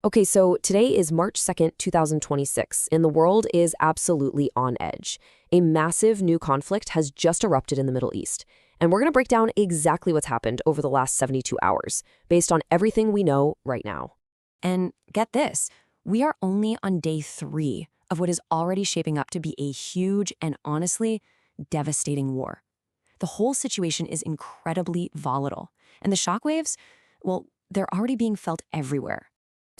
Okay, so today is March 2nd, 2026, and the world is absolutely on edge. A massive new conflict has just erupted in the Middle East, and we're going to break down exactly what's happened over the last 72 hours, based on everything we know right now. And get this, we are only on day 3 of what is already shaping up to be a huge and honestly devastating war. The whole situation is incredibly volatile, and the shockwaves, well, they're already being felt everywhere.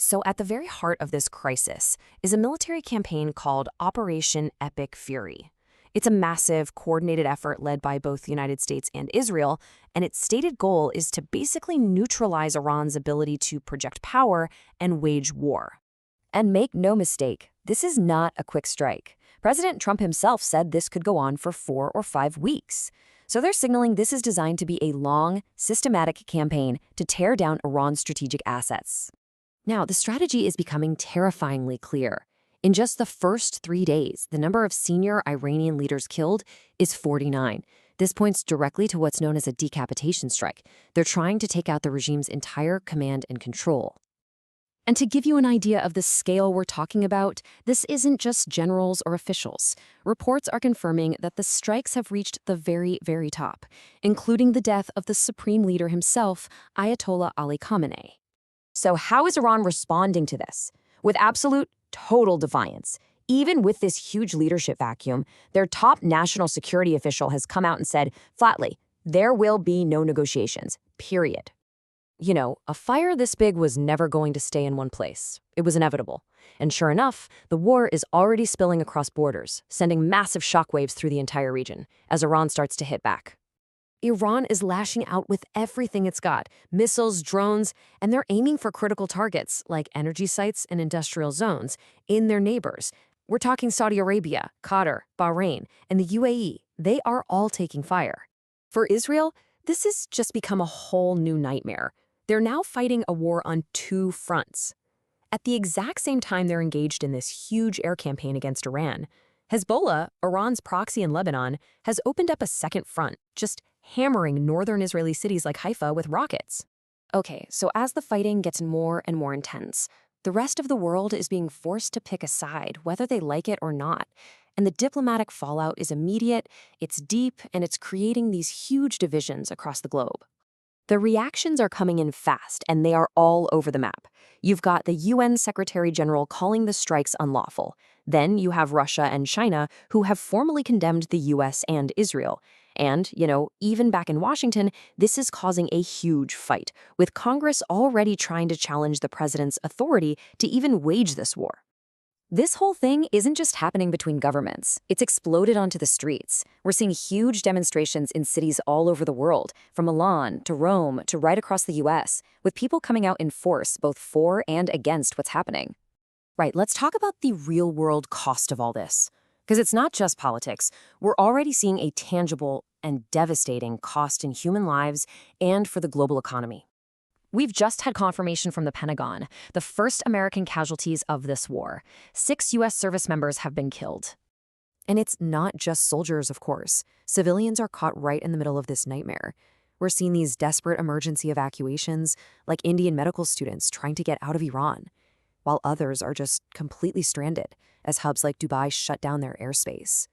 So, at the very heart of this crisis is a military campaign called Operation Epic Fury. It's a massive, coordinated effort led by both the United States and Israel, and its stated goal is to basically neutralize Iran's ability to project power and wage war. And make no mistake, this is not a quick strike. President Trump himself said this could go on for 4 or 5 weeks. So they're signaling this is designed to be a long, systematic campaign to tear down Iran's strategic assets. Now, the strategy is becoming terrifyingly clear. In just the first 3 days, the number of senior Iranian leaders killed is 49. This points directly to what's known as a decapitation strike. They're trying to take out the regime's entire command and control. And to give you an idea of the scale we're talking about, this isn't just generals or officials. Reports are confirming that the strikes have reached the very, very top, including the death of the supreme leader himself, Ayatollah Ali Khamenei. So how is Iran responding to this? With absolute, total defiance. Even with this huge leadership vacuum, their top national security official has come out and said, flatly, there will be no negotiations, period. You know, a fire this big was never going to stay in one place. It was inevitable. And sure enough, the war is already spilling across borders, sending massive shockwaves through the entire region as Iran starts to hit back. Iran is lashing out with everything it's got, missiles, drones, and they're aiming for critical targets like energy sites and industrial zones in their neighbors. We're talking Saudi Arabia, Qatar, Bahrain, and the UAE. They are all taking fire. For Israel, this has just become a whole new nightmare. They're now fighting a war on 2 fronts. At the exact same time they're engaged in this huge air campaign against Iran, Hezbollah, Iran's proxy in Lebanon, has opened up a second front, just hammering northern Israeli cities like Haifa with rockets. Okay, so as the fighting gets more and more intense, the rest of the world is being forced to pick a side, whether they like it or not. And the diplomatic fallout is immediate, it's deep, and it's creating these huge divisions across the globe. The reactions are coming in fast, and they are all over the map. You've got the UN Secretary General calling the strikes unlawful. Then you have Russia and China, who have formally condemned the US and Israel. And, even back in Washington, this is causing a huge fight, with Congress already trying to challenge the president's authority to even wage this war. This whole thing isn't just happening between governments. It's exploded onto the streets. We're seeing huge demonstrations in cities all over the world, from Milan to Rome to right across the US, with people coming out in force both for and against what's happening. Right, let's talk about the real-world cost of all this. Because it's not just politics. We're already seeing a tangible and devastating cost in human lives and for the global economy. We've just had confirmation from the Pentagon, the first American casualties of this war. 6 U.S. service members have been killed. And it's not just soldiers, of course. Civilians are caught right in the middle of this nightmare. We're seeing these desperate emergency evacuations, like Indian medical students trying to get out of Iran, while others are just completely stranded, as hubs like Dubai shut down their airspace.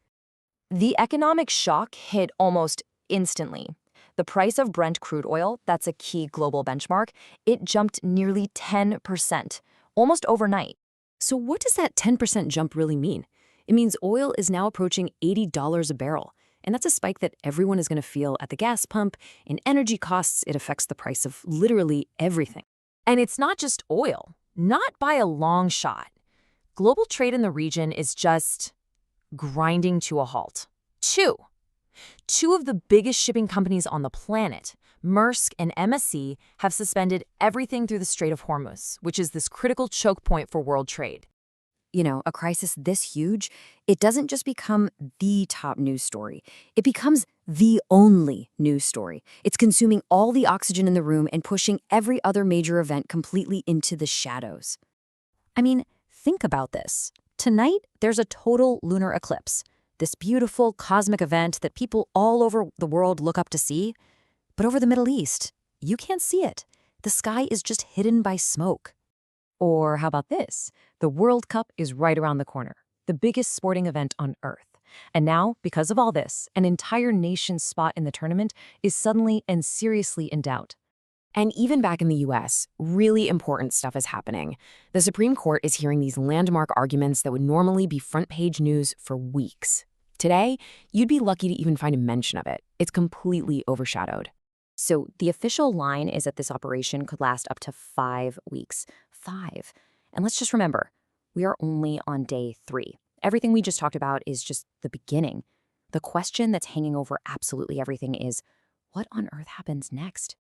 The economic shock hit almost instantly. The price of Brent crude oil, that's a key global benchmark, it jumped nearly 10%, almost overnight. So what does that 10% jump really mean? It means oil is now approaching $80 a barrel, and that's a spike that everyone is going to feel at the gas pump. In energy costs, it affects the price of literally everything. And it's not just oil, not by a long shot. Global trade in the region is just grinding to a halt. Two of the biggest shipping companies on the planet, Maersk and MSC, have suspended everything through the Strait of Hormuz, which is this critical choke point for world trade. A crisis this huge, it doesn't just become the top news story. It becomes the only news story. It's consuming all the oxygen in the room and pushing every other major event completely into the shadows. I mean, think about this. Tonight, there's a total lunar eclipse. This beautiful cosmic event that people all over the world look up to see. But over the Middle East, you can't see it. The sky is just hidden by smoke. Or how about this? The World Cup is right around the corner, the biggest sporting event on Earth. And now, because of all this, an entire nation's spot in the tournament is suddenly and seriously in doubt. And even back in the US, really important stuff is happening. The Supreme Court is hearing these landmark arguments that would normally be front page news for weeks. Today, you'd be lucky to even find a mention of it. It's completely overshadowed. So the official line is that this operation could last up to 5 weeks. 5. And let's just remember, we are only on day 3. Everything we just talked about is just the beginning. The question that's hanging over absolutely everything is, what on earth happens next?